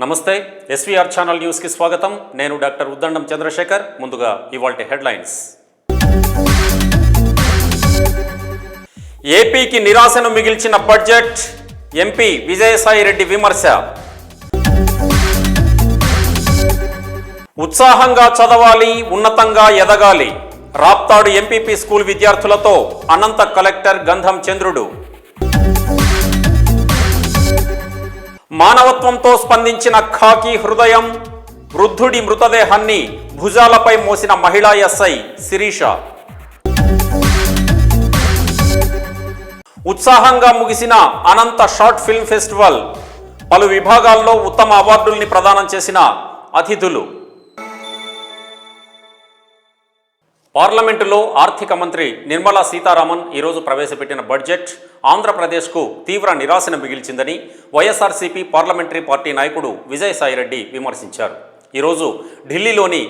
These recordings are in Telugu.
నమస్తే ఎస్వీఆర్ ఛానల్ న్యూస్ కి స్వాగతం. నేను డాక్టర్ ఉద్దండం చంద్రశేఖర్. ముందుగా ఇవాల్టి హెడ్లైన్స్. ఏపీకి నిరాశను మిగిల్చిన బడ్జెట్, ఎంపీ విజయసాయిరెడ్డి విమర్శ. ఉత్సాహంగా చదవాలి, ఉన్నతంగా ఎదగాలి. రాప్తాడు ఎంపీపీ స్కూల్ విద్యార్థులతో అనంత కలెక్టర్ గంధం చంద్రుడు. మానవత్వంతో స్పందించిన ఖాకీ హృదయం, వృద్ధుడి మృతదేహాన్ని భుజాలపై మోసిన మహిళా ఎస్ఐ శిరీష. ఉత్సాహంగా ముగిసిన అనంత షార్ట్ ఫిల్మ్ ఫెస్టివల్, పలు విభాగాల్లో ఉత్తమ అవార్డుల్ని ప్రదానం చేసిన అతిథులు. పార్లమెంటులో ఆర్థిక మంత్రి నిర్మలా సీతారామన్ ఈరోజు ప్రవేశపెట్టిన బడ్జెట్ ఆంధ్రప్రదేశ్కు తీవ్ర నిరాశను మిగిల్చిందని వైఎస్ఆర్సీపీ పార్లమెంటరీ పార్టీ నాయకుడు విజయసాయిరెడ్డి విమర్శించారు. ఈరోజు ఢిల్లీలోని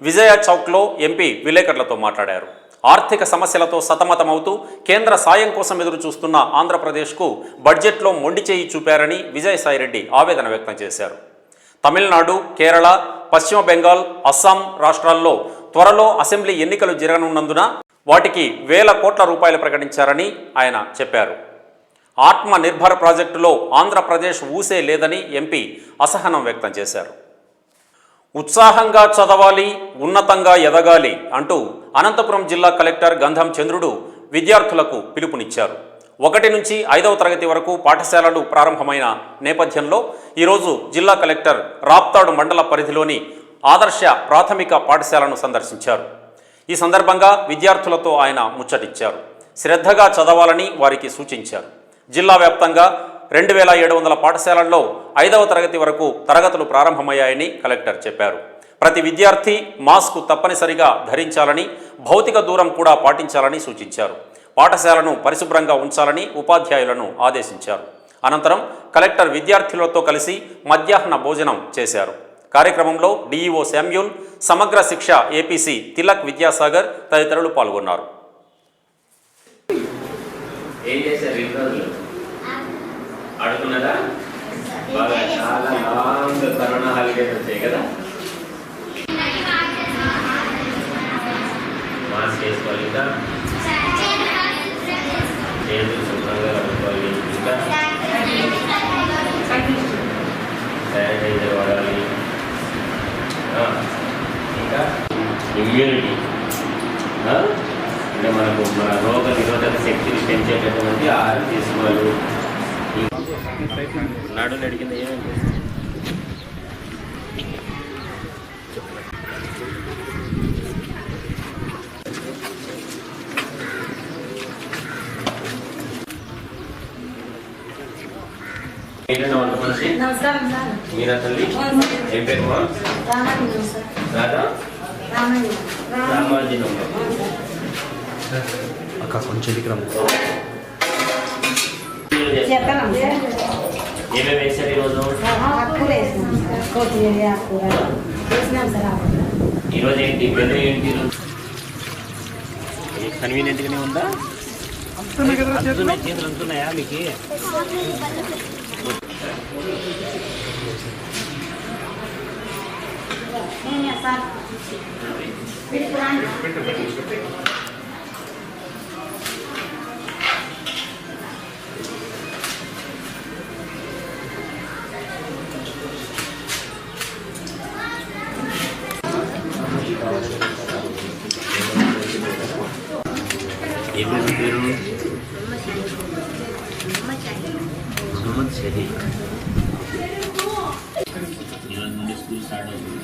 విజయ చౌక్లో ఎంపీ విలేకరులతో మాట్లాడారు. ఆర్థిక సమస్యలతో సతమతమవుతూ కేంద్ర సాయం కోసం ఎదురు చూస్తున్న ఆంధ్రప్రదేశ్కు బడ్జెట్లో మొండి చేయి చూపారని విజయసాయిరెడ్డి ఆవేదన వ్యక్తం చేశారు. తమిళనాడు, కేరళ, పశ్చిమ బెంగాల్, అస్సాం రాష్ట్రాల్లో త్వరలో అసెంబ్లీ ఎన్నికలు జరగనున్నందున వాటికి వేల కోట్ల రూపాయలు ప్రకటించారని ఆయన చెప్పారు. ఆత్మ నిర్భర్ ప్రాజెక్టులో ఆంధ్రప్రదేశ్ ఊసే లేదని ఎంపీ అసహనం వ్యక్తం చేశారు. ఉత్సాహంగా చదవాలి, ఉన్నతంగా ఎదగాలి అంటూ అనంతపురం జిల్లా కలెక్టర్ గంధం చంద్రుడు విద్యార్థులకు పిలుపునిచ్చారు. 1 నుంచి 5వ తరగతి వరకు పాఠశాలలు ప్రారంభమైన నేపథ్యంలో ఈరోజు జిల్లా కలెక్టర్ రాప్తాడు మండల పరిధిలోని ఆదర్శ ప్రాథమిక పాఠశాలను సందర్శించారు. ఈ సందర్భంగా విద్యార్థులతో ఆయన ముచ్చటించారు. శ్రద్ధగా చదవాలని వారికి సూచించారు. జిల్లా వ్యాప్తంగా 2700 పాఠశాలల్లో 5వ తరగతి వరకు తరగతులు ప్రారంభమయ్యాయని కలెక్టర్ చెప్పారు. ప్రతి విద్యార్థి మాస్క్ తప్పనిసరిగా ధరించాలని, భౌతిక దూరం కూడా పాటించాలని సూచించారు. పాఠశాలను పరిశుభ్రంగా ఉంచాలని ఉపాధ్యాయులను ఆదేశించారు. అనంతరం కలెక్టర్ విద్యార్థులతో కలిసి మధ్యాహ్న భోజనం చేశారు. కార్యక్రమంలో డిఈఓ శామ్యూల్, సమగ్ర శిక్ష ఏపీసీ తిలక్ విద్యాసాగర్ తదితరులు పాల్గొన్నారు. శానిటైజర్ వాడాలి. ఇంకా ఇమ్యూనిటీ అంటే మనకు మన రోగ నిరోధక శక్తిని పెంచేటటువంటి ఆహారం తీసుకోవాలి. నాడులు అడిగింది ఏమేమి మీరా తల్లి ఏం పేరు? రామాజీనం అక్క కొంచెం ఏమేమి వేసారు ఈరోజు? ఈరోజు ఏంటి పెద్ద ఏంటి? కన్వీనియంట్గానే ఉందా? చేతులు అంటున్నాయా మీకు? ఏమేమి పేరు? మొహమ్మద్ షహీద్. ఈరోజు నుండి స్కూల్ స్టార్ట్ అవుతుంది.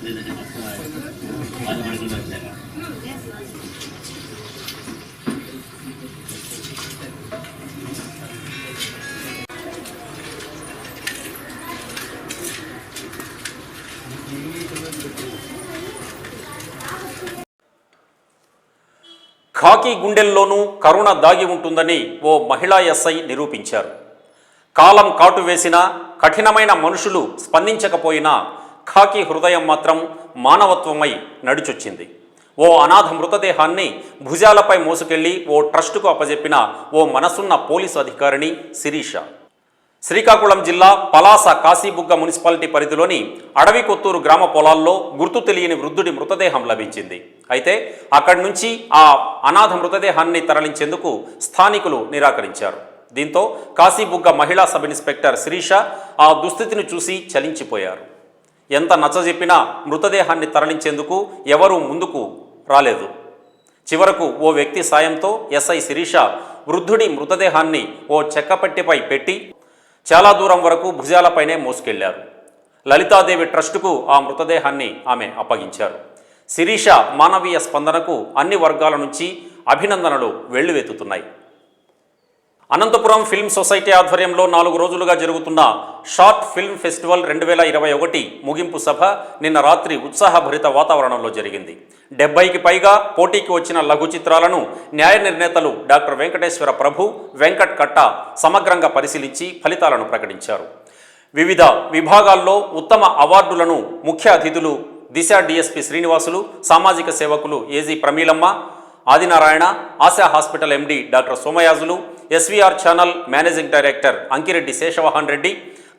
లేదంటే వాళ్ళు మనకి వచ్చాక ఖాకీ గుండెల్లోనూ కరుణ దాగి ఉంటుందని ఓ మహిళా ఎస్ఐ నిరూపించారు. కాలం కాటు వేసినా, కఠినమైన మనుషులు స్పందించకపోయినా ఖాకీ హృదయం మాత్రం మానవత్వమై నడిచొచ్చింది. ఓ అనాథ మృతదేహాన్ని భుజాలపై మోసుకెళ్లి ఓ ట్రస్టుకు అప్పజెప్పిన ఓ మనసున్న పోలీసు అధికారిని శిరీష. శ్రీకాకుళం జిల్లా పలాస కాశీబుగ్గ మున్సిపాలిటీ పరిధిలోని అడవి కొత్తూరు గ్రామ పొలాల్లో గుర్తు తెలియని వృద్ధుడి మృతదేహం లభించింది. అయితే అక్కడి నుంచి ఆ అనాథ మృతదేహాన్ని తరలించేందుకు స్థానికులు నిరాకరించారు. దీంతో కాశీబుగ్గ మహిళా సబ్ ఇన్స్పెక్టర్ శిరీష ఆ దుస్థితిని చూసి చలించిపోయారు. ఎంత నచ్చజెప్పినా మృతదేహాన్ని తరలించేందుకు ఎవరూ ముందుకు రాలేదు. చివరకు ఓ వ్యక్తి సాయంతో ఎస్ఐ శిరీష వృద్ధుడి మృతదేహాన్ని ఓ చెక్కపెట్టెపై పెట్టి చాలా దూరం వరకు భుజాలపైనే మోసుకెళ్లారు. లలితాదేవి ట్రస్టుకు ఆ మృతదేహాన్ని ఆమె అప్పగించారు. శిరీష మానవీయ స్పందనకు అన్ని వర్గాల నుంచి అభినందనలు వెల్లువెత్తుతున్నాయి. అనంతపురం ఫిల్మ్ సొసైటీ ఆధ్వర్యంలో 4 రోజులుగా జరుగుతున్న షార్ట్ ఫిల్మ్ ఫెస్టివల్ 2021 ముగింపు సభ నిన్న రాత్రి ఉత్సాహభరిత వాతావరణంలో జరిగింది. 70కి పైగా పోటీకి వచ్చిన లఘు చిత్రాలను న్యాయ నిర్ణేతలు డాక్టర్ వెంకటేశ్వర ప్రభు, వెంకట్ కట్ట సమగ్రంగా పరిశీలించి ఫలితాలను ప్రకటించారు. వివిధ విభాగాల్లో ఉత్తమ అవార్డులను ముఖ్య అతిథులు దిశ డిఎస్పి శ్రీనివాసులు, సామాజిక సేవకులు AG Pramilamma, Adinarayana, Asha hospital MD doctor Somayajulu, SVR channel managing director Ankireddy Seshavahan Reddy,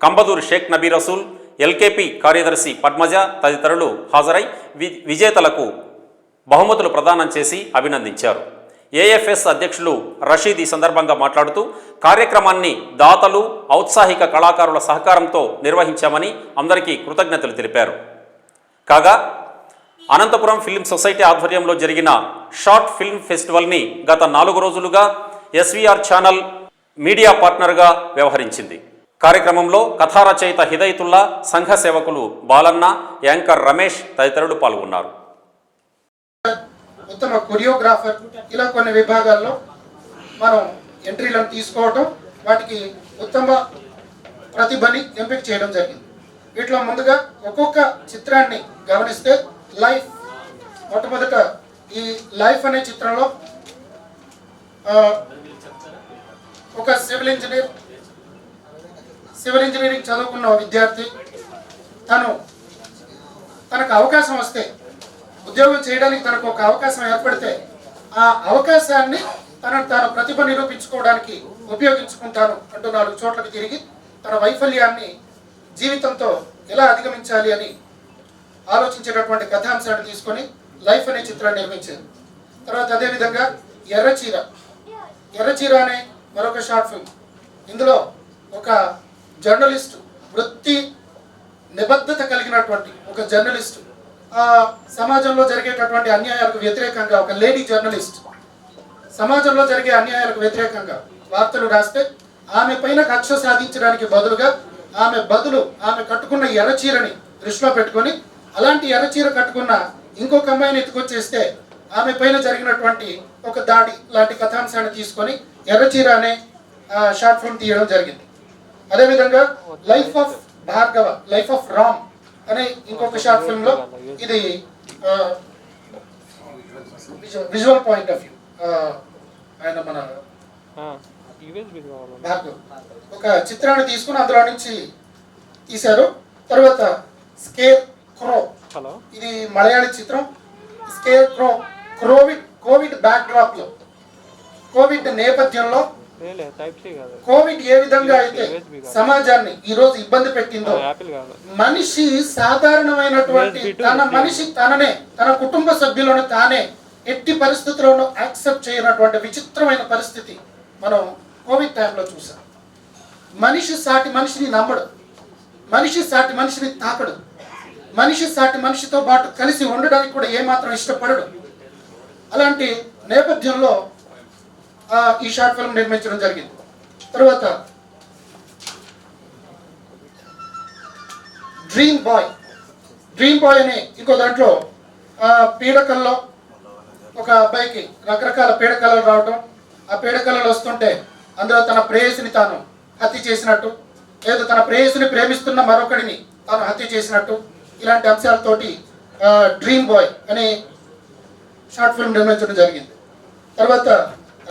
Kambaduru Sheikh Nabi Rasool, LKP కార్యదర్శి పద్మజ తదితరులు హాజరై విజేతలకు బహుమతులు ప్రదానం చేసి అభినందించారు. ఏఎఫ్ఎస్ అధ్యక్షులు రషీద్ ఈ సందర్భంగా మాట్లాడుతూ కార్యక్రమాన్ని దాతలు, ఔత్సాహిక కళాకారుల సహకారంతో నిర్వహించామని అందరికీ కృతజ్ఞతలు తెలిపారు. కాగా అనంతపురం ఫిల్మ్ సొసైటీ ఆధ్వర్యంలో జరిగిన షార్ట్ ఫిల్మ్ ఫెస్టివల్ని గత 4 రోజులుగా ఎస్వీఆర్ ఛానల్ మీడియా పార్ట్నర్గా వ్యవహరించింది. కార్యక్రమంలో కథా రచయిత హిదయతుల్లా, సంఘ సేవకులు బాలన్న, యాంకర్ రమేష్ తదితరులు పాల్గొన్నారు. ఉత్తమ కొరియోగ్రాఫర్ ఇలా కొన్ని విభాగాల్లో మనం ఎంట్రీలను తీసుకోవటం, వాటికి ఉత్తమ ప్రతిభని ఎంపిక చేయడం జరిగింది. వీటిలో ముందుగా ఒక్కొక్క చిత్రాన్ని గమనిస్తే లైఫ్, మొట్టమొదట ఈ లైఫ్ అనే చిత్రంలో ఒక సివిల్ ఇంజనీరింగ్ చదువుకున్న విద్యార్థి తనకు అవకాశం వస్తే, ఉద్యోగం చేయడానికి తనకు ఒక అవకాశం ఏర్పడితే ఆ అవకాశాన్ని తాను ప్రతిభ నిరూపించుకోవడానికి ఉపయోగించుకుంటాను అంటూ 4 చోట్లకి తిరిగి తన వైఫల్యాన్ని జీవితంతో ఎలా అధిగమించాలి అని ఆలోచించేటటువంటి కథాంశాన్ని తీసుకొని లైఫ్ అనే చిత్రాన్ని నిర్మించారు. తర్వాత అదేవిధంగా ఎర్రచీర అనే మరొక షార్ట్ ఫిల్మ్. ఇందులో ఒక జర్నలిస్టు, వృత్తి నిబద్ధత కలిగినటువంటి ఒక జర్నలిస్టు, సమాజంలో జరిగేటటువంటి అన్యాయాలకు వ్యతిరేకంగా, ఒక లేడీ జర్నలిస్ట్ సమాజంలో జరిగే అన్యాయాలకు వ్యతిరేకంగా వార్తలు రాస్తే ఆమె పైన కక్ష సాధించడానికి బదులుగా ఆమె కట్టుకున్న ఎర్రచీరని దృష్టిలో పెట్టుకొని అలాంటి ఎర్రచీర కట్టుకున్న ఇంకొక అమ్మాయిని ఎత్తుకొచ్చేస్తే ఆమె పైన జరిగినటువంటి ఒక దాడి లాంటి కథాంశాన్ని తీసుకొని ఎర్రచీర అనే షార్ట్ ఫిల్మ్ తీయడం జరిగింది. అదేవిధంగా life of Bhargava, life of Ram అనే ఇంకొక షార్ట్ ఫిల్మ్ లో ఇది విజువల్ పాయింట్ ఆఫ్ వ్యూ, ఆయన మన భార్గవ్ ఒక చిత్రాన్ని తీసుకుని అందులో నుంచి తీశారు. తర్వాత స్కేర్ క్రో, ఇది మలయాళీ చిత్రం. స్కేర్ క్రో కోవిడ్ బ్యాక్ డ్రాప్ లో, కోవిడ్ నేపథ్యంలో కోవిడ్ ఏ విధంగా అయితే సమాజాన్ని ఈ రోజు ఇబ్బంది పెట్టిందో, మనిషి సాధారణమైనటువంటి తన కుటుంబ సభ్యులను తానే ఎట్టి పరిస్థితుల్లోనూ యాక్సెప్ట్ చేయనటువంటి విచిత్రమైన పరిస్థితి మనం కోవిడ్ టైంలో చూసాం. మనిషి సాటి మనిషిని నమ్మడు, మనిషి సాటి మనిషిని తాకడు, మనిషి సాటి మనిషితో పాటు కలిసి ఉండడానికి కూడా ఏమాత్రం ఇష్టపడడు. అలాంటి నేపథ్యంలో ఈ షార్ట్ ఫిల్మ్ నిర్మించడం జరిగింది. తర్వాత డ్రీమ్ బాయ్ అనే ఇంకో దాంట్లో పీడకల్లో ఒక అబ్బాయికి రకరకాల పీడకలలు రావటం, ఆ పీడకలలు వస్తుంటే అందులో తన ప్రేయసిని తాను హత్య చేసినట్టు, లేదా తన ప్రేయసిని ప్రేమిస్తున్న మరొకడిని తాను హత్య చేసినట్టు, ఇలాంటి అంశాలతోటి డ్రీమ్ బాయ్ అనే షార్ట్ ఫిల్మ్ నిర్మించడం జరిగింది. తర్వాత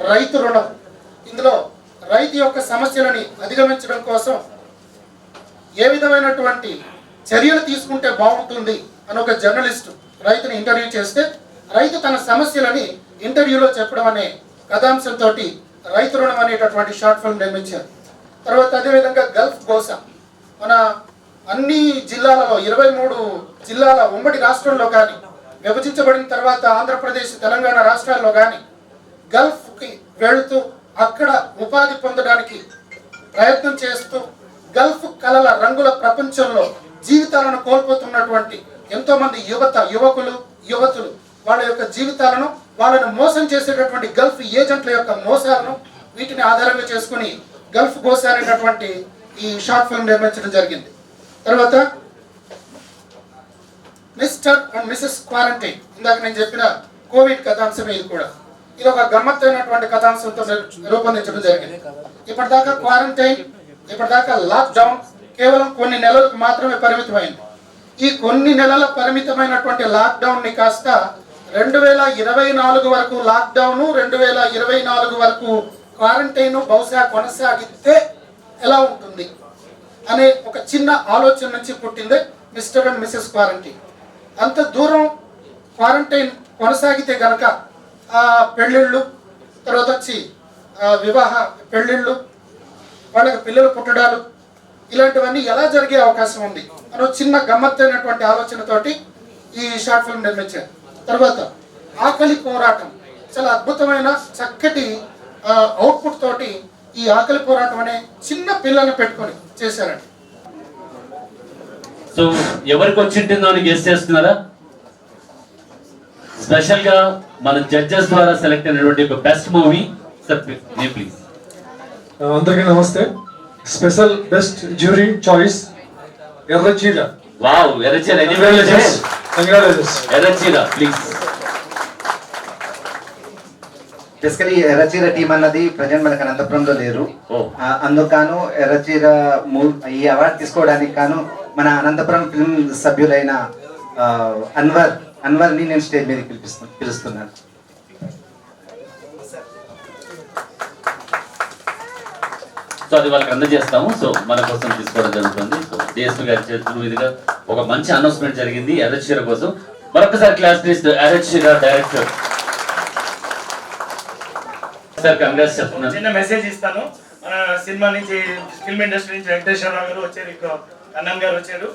రైతు రుణం, ఇందులో రైతు యొక్క సమస్యలని అధిగమించడం కోసం ఏ విధమైనటువంటి చర్యలు తీసుకుంటే బాగుంటుంది అని ఒక జర్నలిస్టు రైతుని ఇంటర్వ్యూ చేస్తే రైతు తన సమస్యలని ఇంటర్వ్యూలో చెప్పడం అనే కథాంశంతో రైతు రుణం అనేటటువంటి షార్ట్ ఫిల్మ్ నిర్మించారు. తర్వాత అదేవిధంగా గల్ఫ్ గోసా మన అన్ని జిల్లాలలో 23 జిల్లాల ఉమ్మడి రాష్ట్రంలో కానీ విభజించబడిన తర్వాత ఆంధ్రప్రదేశ్ తెలంగాణ రాష్ట్రాల్లో కానీ గల్ఫ్కి వెళుతూ అక్కడ ఉపాధి పొందడానికి ప్రయత్నం చేస్తూ గల్ఫ్ కళల రంగుల ప్రపంచంలో జీవితాలను కోల్పోతున్నటువంటి ఎంతోమంది యువకులు యువతులు వాళ్ళ యొక్క జీవితాలను వాళ్ళను మోసం చేసేటటువంటి గల్ఫ్ ఏజెంట్ల యొక్క మోసాలను వీటిని ఆధారంగా చేసుకుని గల్ఫ్ గోసా అనేటటువంటి ఈ షార్ట్ ఫిల్మ్ నిర్మించడం జరిగింది. తర్వాత మిస్టర్ అండ్ మిసెస్ క్వారంటైన్, ఇందాక నేను చెప్పిన కోవిడ్ కథాంశమే ఇది కూడా. ఇది ఒక గమ్మత్తైనటువంటి కథాంశంతో రూపొందించడం జరిగింది. ఇప్పటిదాకా క్వారంటైన్, ఇప్పటిదాకా లాక్డౌన్ కేవలం కొన్ని నెలలకు మాత్రమే పరిమితమైంది. ఈ కొన్ని నెలల పరిమితమైనటువంటి లాక్డౌన్ని కాస్త 2024 వరకు లాక్డౌను, 2024 వరకు క్వారంటైన్ బహుశా కొనసాగితే ఎలా ఉంటుంది అనే ఒక చిన్న ఆలోచన నుంచి పుట్టిందే మిస్టర్ అండ్ మిసెస్ క్వారంటైన్. అంత దూరం క్వారంటైన్ కొనసాగితే గనక పెళ్ళిళ్ళు, తర్వాత వచ్చి వివాహ పెళ్ళిళ్ళు, వాళ్ళకి పిల్లలు పుట్టడాలు, ఇలాంటివన్నీ ఎలా జరిగే అవకాశం ఉంది అని చిన్న గమ్మత్తైనటువంటి ఆలోచనతోటి ఈ షార్ట్ ఫిల్మ్ నిర్మించారు. తర్వాత ఆకలి పోరాటం, చాలా అద్భుతమైన చక్కటి అవుట్పుట్ తోటి ఈ ఆకలి పోరాటం అనే చిన్న పిల్లని పెట్టుకొని చేశారండి. సో ఎవరికి వచ్చింటుందో అని గెస్ చేస్తున్నారా? స్పెషల్ గా మన జడ్జెస్ ద్వారా సెలెక్ట్ అయినటువంటి ఒక బెస్ట్ మూవీ సార్ ప్లీజ్. అందరికీ నమస్తే. Special best jury choice Erracheera. Wow, Erracheera. Erracheera please. Basically Erracheera team అన్నది ప్రజెంట్ మనకు అనంతపురంలో లేరు. అందుకు ఎర్రచీర ఈ అవార్డు తీసుకోవడానికి గాను మన అనంతపురం ఫిల్మ్ సభ్యులైన అన్వర్ని నేను స్టేజ్ మీద పిలుస్తున్నాను. సో అది వాళ్ళకి అందజేస్తాము. సో మన కోసం తీసుకోవడం జరుగుతుంది. సో డిఎస్పీ గారి చేతుల మీదుగా ఒక మంచి అనౌన్స్మెంట్ జరిగింది ఎర్రచీర కోసం. మరొకసారి class please Erracheera director sir. Congrats చెప్తున్నాను. చిన్న మెసేజ్ ఇస్తాను. మన సినిమా నుంచి, ఫిల్మ్ ఇండస్ట్రీ నుంచి వెంకటేశ్వరరావు గారు వచ్చారు, ఇక్కడ కన్నన్ గారు వచ్చారు.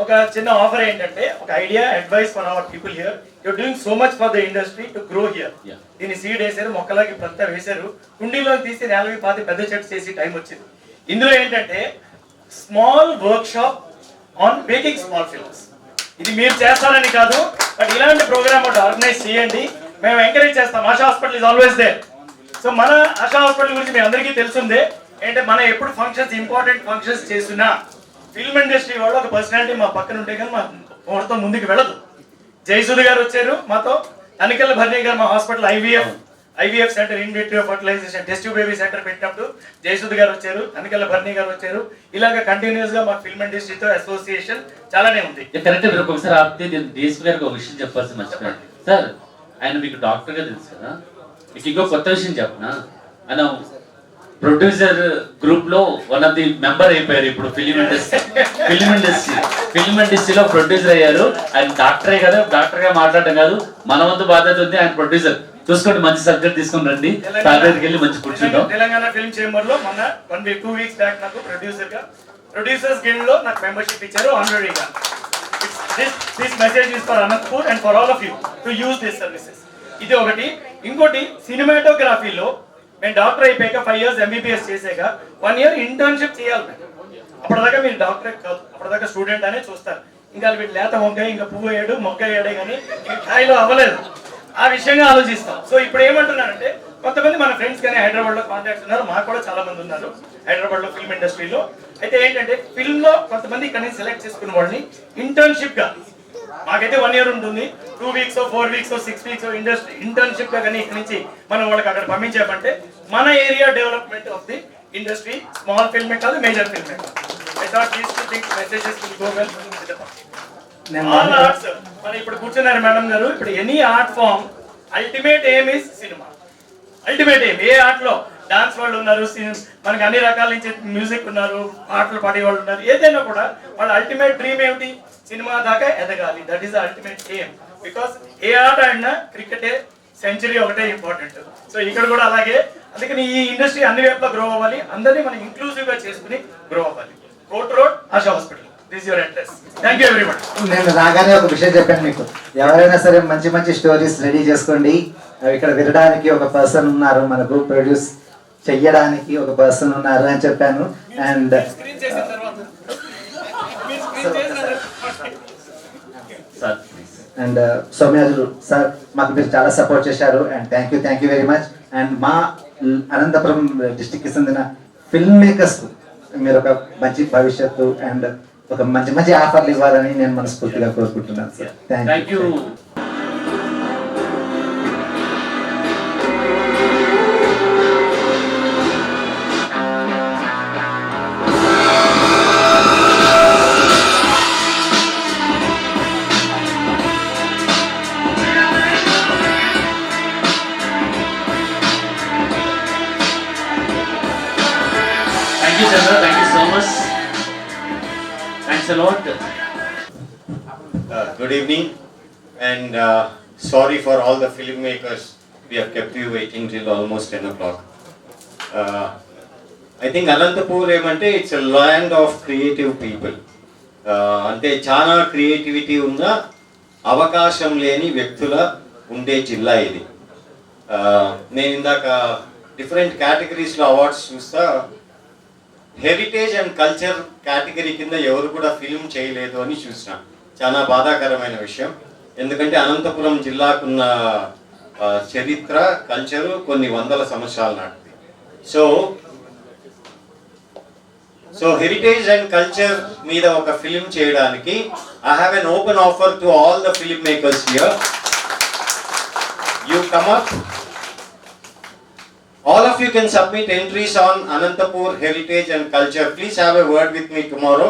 ఒక చిన్న ఆఫర్ ఏంటంటే, ఒక idea, advice for our people here. You're doing so much for the industry to grow here. దీన్ని సీడ్ వేసారు, మొక్కలాగా ఇప్పుడంతా వేశారు. కుండీలో తీసి నేలవి పాతి పెద్ద చెట్టు చేసి టైం వచ్చింది. ఇందులో ఏంటంటే small work shop on making small films. ఇది మీరు చేస్తారని కాదు, బట్ ఇలాంటి ప్రోగ్రామ్ ఒకటి ఆర్గనైజ్ చేయండి. మేము ఎంకరేజ్ చేస్తాం. Asha hospital is always there. So మన ఆశా హాస్పిటల్ గురించి మీ అందరికీ తెలుసుందే. ఏంటంటే మనం ఎప్పుడు ఫంక్షన్స్, ఇంపార్టెంట్ ఫంక్షన్స్ చేస్తున్నా ఫిల్మ్ ఇండస్ట్రీ వాళ్ళు ఒక పర్సనాలిటీ మా పక్కన ఉంటే కానీ మాతో ముందుకు వెళ్ళదు. జయసుధ గారు వచ్చారు మాతో, తనికెళ్ళ భరణి గారు మా hospital IVF centre, in vitro fertilisation test baby centre పెట్టినప్పుడు జయసుధ గారు వచ్చారు, తనికెళ్ళ భరణి గారు వచ్చారు. ఇలాగ కంటిన్యూస్ గా మా ఫిల్మ్ ఇండస్ట్రీతో అసోసియేషన్ చాలానే ఉంది. కరెక్ట్. మీరు ఒకసారి ఆపితే నేను డిఎస్పీ గారికి ఒక విషయం చెప్పాల్సి మర్చిపోయాను సార్. ఆయన మీకు డాక్టర్ గా తెలుసు కదా, మీకు ఇంకో కొత్త విషయం చెప్పనా? ఆయన ప్రొడ్యూసర్ గ్రూప్ లో వన్ ఆఫ్ ది మెంబర్ అయిపోయారు ఇప్పుడు. ఫిలిం ఇండస్ట్రీలో ప్రొడ్యూసర్ అయ్యారు. ఆయన డాక్టరే కదా, డాక్టర్ గా మాట్లాడడం కాదు, మన వంతు బాధ్యత ఉంది. ఆయన ప్రొడ్యూసర్ చూసుకోండి, మంచి సబ్జెక్ట్ తీసుకుని రండి, సాగర్కి వెళ్ళి మంచి కూర్చుంటాం. తెలంగాణ ఫిల్మ్ చేంబర్ లో మొన్న 2 వీక్స్ బ్యాక్ నాకు ప్రొడ్యూసర్స్ గిల్డ్ లో నాకు మెంబర్షిప్ ఇచ్చారు ఆనరీగా. This message is for Anantapur and for all of you to use this services. ఇది ఒకటి. ఇంకోటి, సినిమాటోగ్రఫీలో నేను డాక్టర్ అయిపోయాక 5 years ఎంబీబీఎస్ చేసాక 1 year ఇంటర్న్షిప్ చేయాలి. అప్పటిదాకా మీరు డాక్టరే కాదు, అప్పటిదాకా స్టూడెంట్ అనే చూస్తారు. ఇంకా వీటి లేత వంకాయ, ఇంకా పువ్వు వేయడు, మొక్క వేయడే కానీ ఇంకా కాయలో అవ్వలేదు. ఆ విషయంగా ఆలోచిస్తాం. సో ఇప్పుడు ఏమంటున్నానంటే, కొంతమంది మన ఫ్రెండ్స్ కానీ హైదరాబాద్ లో కాంటాక్ట్స్ ఉన్నారు, మాకు కూడా చాలా మంది ఉన్నారు హైదరాబాద్ లో ఫిల్మ్ ఇండస్ట్రీలో. అయితే ఏంటంటే ఫిల్మ్ లో కొంతమంది ఇక్కడ నుంచి సెలెక్ట్ చేసుకున్న వాళ్ళని ఇంటర్న్షిప్ గా, మాకైతే 1 year ఉంటుంది, 2 weeks 4 weeks 6 weeks industry internship గా కానీ ఇక్కడ నుంచి మనం వాళ్ళకి అక్కడ పంపించామంటే మన area development of the industry, small ఫిల్మే కాదు, మేజర్ ఫిల్మే కాదు. I thought these two things messages will go well with the all arts. మనం ఇప్పుడు కూర్చున్నారు మేడం గారు, ఇప్పుడు any art form ultimate aim is cinema. Ultimate aim a art లో, డాన్స్ వాళ్ళు ఉన్నారు, మనకి అన్ని రకాల నుంచి మ్యూజిక్ ఉన్నారు, పాటలు పాడే వాళ్ళు ఉన్నారు, ఏదైనా కూడా వాళ్ళ అల్టిమేట్ డ్రీమ్ ఏమిటి? సినిమా దాకా ఎదగాలి. That is the ultimate aim. Because ఏ ఆట ఆడినా, క్రికెటే, సెంచరీ ఒకటే ఇంపార్టెంట్. సో ఇక్కడ కూడా అలాగే, అందుకని ఈ ఇండస్ట్రీ అన్ని వైపులా గ్రో అవ్వాలి, అందరినీ మనం ఇంక్లూజివ్ గా చేసుకుని గ్రో అవ్వాలి. Court road, ASHA hospital, this your address. Thank you everybody. నేను రాగానే ఒక విషయం చెప్పాను మీకు, ఎవరైనా సరే మంచి మంచి స్టోరీస్ రెడీ చేసుకోండి. ఇక్కడ వినడానికి ఒక పర్సన్ ఉన్నారు, మనకు ప్రొడ్యూస్ చెయ్యడానికి ఒక పర్సన్ ఉన్నారు అని చెప్పాను. అండ్ స్క్రీన్ చేసిన తర్వాత మీరు స్క్రీన్ చేసిన సార్ ప్లీజ్. అండ్ సౌమ్యాజులు సార్, మాకు మీరు చాలా సపోర్ట్ చేశారు and thank you very much. And మా అనంతపురం డిస్టిక్కి చెందిన ఫిల్మ్ మేకర్స్ మీరు ఒక మంచి భవిష్యత్తు అండ్ ఒక మంచి మంచి ఆఫర్లు ఇవ్వాలని నేను మనస్ఫూర్తిగా కోరుకుంటున్నాను sir. Thank you. Thank you, Chandra. Thank you so much. Thanks a lot. Good evening, and sorry for all the filmmakers. We have kept you waiting till almost 10 o'clock. I think Anantapur ఏమంటే it's a land of creative people. అంటే చాలా క్రియేటివిటీ ఉన్న అవకాశం లేని వ్యక్తుల ఉండే జిల్లా ఇది. నేను ఇందాక డిఫరెంట్ కేటగిరీస్లో అవార్డ్స్ చూస్తా, హెరిటేజ్ అండ్ కల్చర్ కేటగిరీ కింద ఎవరు కూడా ఫిల్మ్ చేయలేదు అని చూసిన. చాలా బాధాకరమైన విషయం, ఎందుకంటే అనంతపురం జిల్లాకున్న చరిత్ర, కల్చరు కొన్ని వందల సంవత్సరాల నాటిది. సో హెరిటేజ్ అండ్ కల్చర్ మీద ఒక ఫిల్మ్ చేయడానికి I have an open offer to all the film makers here. You come up. All of you can submit entries on Anantapur Heritage and Culture. Please have a word with me tomorrow.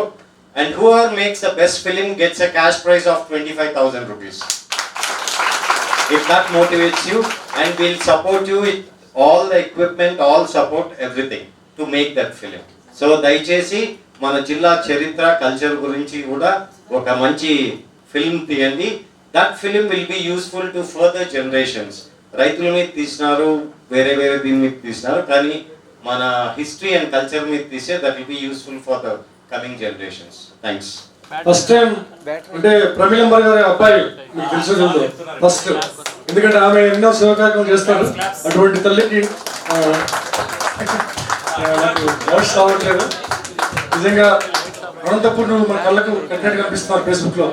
And whoever makes the best film gets a cash prize of 25,000 rupees. If that motivates you, and we'll support you with all the equipment, all support, everything to make that film. So, దయచేసి మన జిల్లా చరిత్ర, కల్చర్ గురించి కూడా ఒక మంచి ఫిల్మ్ తీయండి. That film will be useful to further generations. రైతుల మీద తీసినారు, వేరే దీని మీద తీసినారు, కానీ మన హిస్టరీ అండ్ కల్చర్ మీద తీసే that will be useful for the coming generations. Thanks. First time అంటే ప్రమీలంబర్ గారి అబ్బాయి మీకు తెలిసి ఫస్ట్, ఎందుకంటే ఆమె ఎన్నో సేవకార్యక్రమం చేస్తారు. అటువంటి తల్లికి వర్డ్స్ రావట్లేదు. నిజంగా అనంతపూర్ మన కళ్ళకు కట్టినట్టు కనిపిస్తున్నారు. ఫేస్బుక్ లో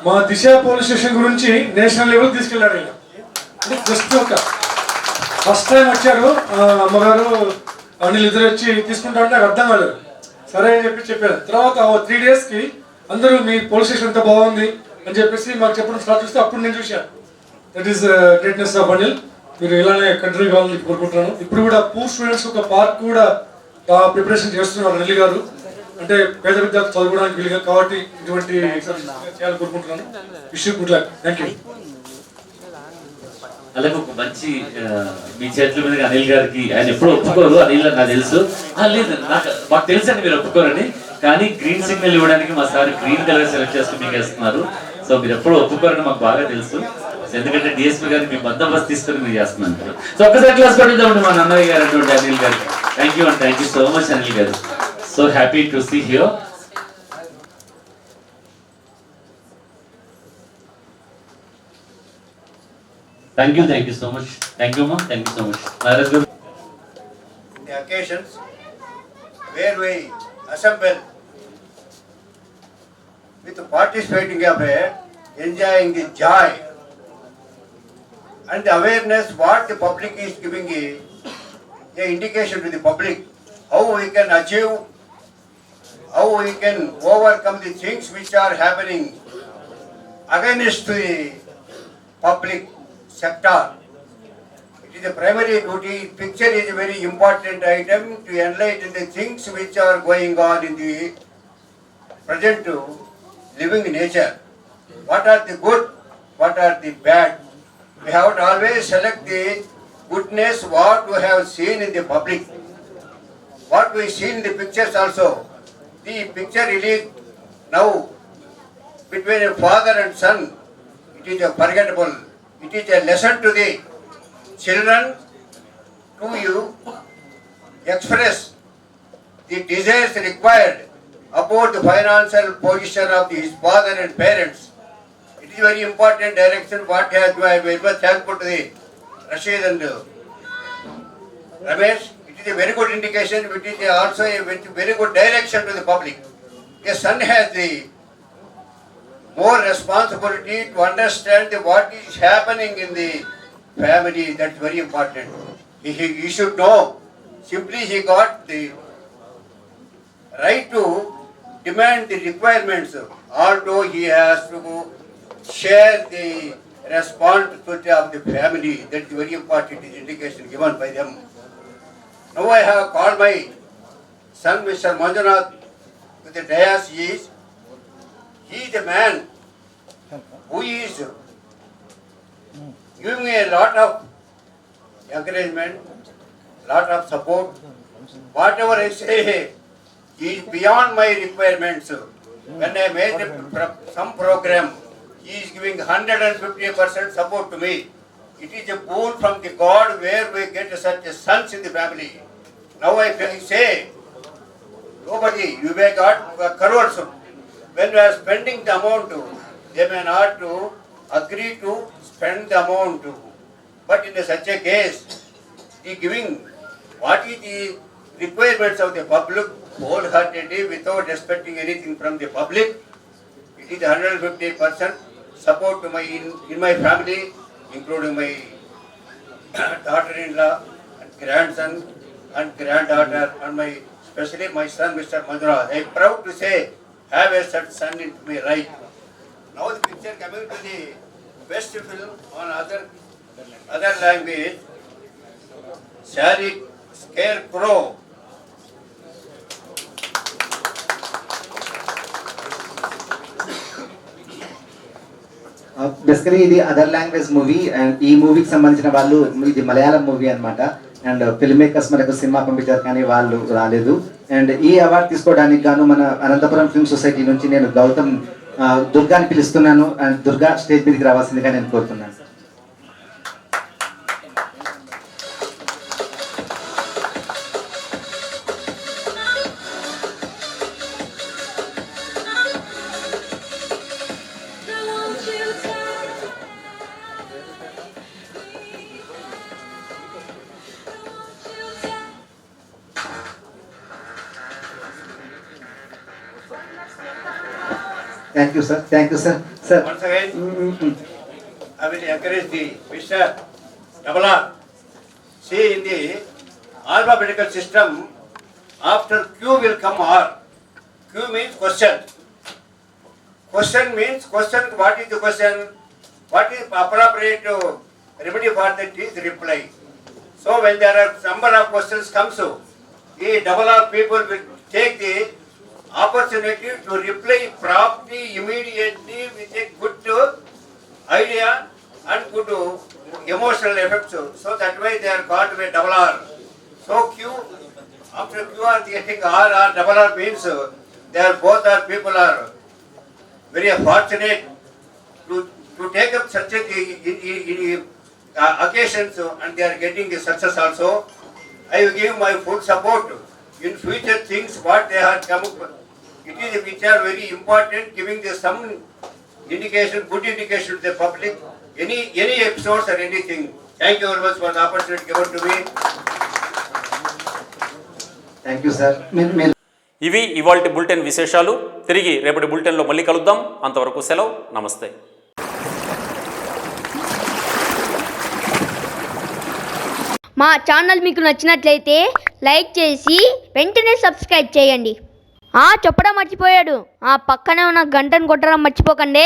మా దిశ పోలీస్ స్టేషన్ గురించి నేషనల్ లెవెల్ తీసుకెళ్లారు. జస్ట్ ఒక ఫస్ట్ టైం వచ్చారు, అమ్మగారు అనిల్ ఇద్దరు వచ్చి తీసుకుంటా అంటే నాకు అర్థం కాలేదు. సరే అని చెప్పారు. తర్వాత 3 days కి అందరూ మీ పోలీస్ స్టేషన్ ఎంత బాగుంది అని చెప్పేసి మాకు చెప్పడం స్టార్ట్ చేస్తే అప్పుడు నేను చూశాను. That is greatness of Anil. మీరు ఇలానే కంటిన్యూ కావాలని కోరుకుంటున్నాను. ఇప్పుడు కూడా పూర్ స్టూడెంట్స్ ఒక పార్క్ కూడా ప్రిపరేషన్ చేస్తున్నారు అనిల్ గారు. అంటే పేద విద్యార్థులు చదువుకోవడానికి వీలుగా, కాబట్టి ఇటువంటి చేయాలని కోరుకుంటున్నాను. Wish you good luck. Thank you. అలాగే ఒక మంచి మీ చేతుల మీద అనిల్ గారికి, ఆయన ఎప్పుడు ఒప్పుకోరు, అనిల్ నాకు తెలుసు. లేదు మాకు తెలుసు అండి మీరు ఒప్పుకోరని, కానీ గ్రీన్ సిగ్నల్ ఇవ్వడానికి మా సార్ గ్రీన్ కలర్ సెలెక్ట్ చేసుకుని మీకు వేస్తున్నారు. సో మీరు ఎప్పుడు ఒప్పుకోరని మాకు బాగా తెలుసు. ఎందుకంటే డిఎస్పీ గారిని మీ బందోబస్తు తీసుకొని మీరు చేస్తున్నారు. సో ఒక్కసారి క్లాస్ పట్టిద్దామండి మా అన్నయ్య గారు అటువంటి అనిల్ గారికి. Thank you and thank you so much Anil గారు. So happy to see here. Thank you so much. Thank you, ma'am. Thank you so much. Maharaj Garu. The occasions where we assemble with participating of enjoying the joy and the awareness what the public is giving a indication to the public how we can achieve, how we can overcome the things which are happening against the public sector. It is a primary duty. Picture is a very important item to enlighten the things which are going on in the present living nature. What are the good, what are the bad. We have to always select the goodness what we have seen in the public. What we see in the pictures also. The picture released now between a father and son, it is a forgettable. It is a lesson to the children to you express the desires required about the financial position of his father and parents. It is very important direction what has been. I am very much thankful to the Rashid and Ramesh. It is a very good indication. It is also a very good direction to the public. A son has the more responsibility to understand what is happening in the family. That's very important. He should know. Simply he got the right to demand the requirements, although he has to share the responsibility of the family. That's very important. It is indication given by them. Now I have called my son, Mr. Manjunath, to the dais. He is a man who is giving me a lot of encouragement, lot of support. Whatever I say is beyond my requirements. When I made some program, he is giving 150% support to me. It is a boon from the God where we get such a sons in the family. Now I say, nobody, you may got crores. When we are spending the amount, they may not to agree to spend the amount. But in such a case, he giving what is the requirements of the public wholeheartedly without expecting anything from the public. It is 150% support to in my family, including my daughter-in-law and grandson and granddaughter and especially my son, Mr. Manjunath. I am proud to say, have a such son in me right. Now the picture coming to the best film on other language, Scarecrow. Basically ఇది అదర్ లాంగ్వేజ్ మూవీ అండ్ ఈ మూవీకి సంబంధించిన వాళ్ళు ఇది మలయాళం మూవీ అన్నమాట అండ్ ఫిల్మ్ మేకర్స్ మనకు సినిమా పంపించారు కానీ వాళ్ళు రాలేదు అండ్ ఈ అవార్డు తీసుకోవడానికి గాను మన అనంతపురం ఫిల్మ్ సొసైటీ నుంచి నేను గౌతమ్ దుర్గాని పిలుస్తున్నాను అండ్ దుర్గా స్టేజ్ మీదకి రావాల్సిందిగా నేను కోరుతున్నాను. Thank you, sir. Thank you, sir. Sir. Once again, I will encourage the Mr. Double R. See, in the alphabetical system, after Q will come R. Q means question. Question means question. What is the question? What is appropriate remedy for that is reply. So when there are number of questions comes, the double R people will take the opportunity to reply promptly, immediately with a good idea and good emotional effects. So that way they are called by double R. So Q, after Q are getting R or double R means they are both are people are very fortunate to take up such a occasions and they are getting a success also. I will give my full support in future things what they have come up. It is which are very important, giving the some indication, good indication to the public, any episodes or anything. Thank you very much for the opportunity given to me. Thank you, sir. ఇవి ఇవాల్టి బులెటిన్ విశేషాలు. తిరిగి రేపటి బులెటిన్లో మళ్ళీ కలుద్దాం. అంతవరకు సెలవు. నమస్తే. మా ఛానల్ మీకు నచ్చినట్లయితే లైక్ చేసి వెంటనే సబ్స్క్రైబ్ చేయండి. చెప్పడం మర్చిపోయాడు, పక్కనే ఉన్న గంటను కొట్టడం మర్చిపోకండి.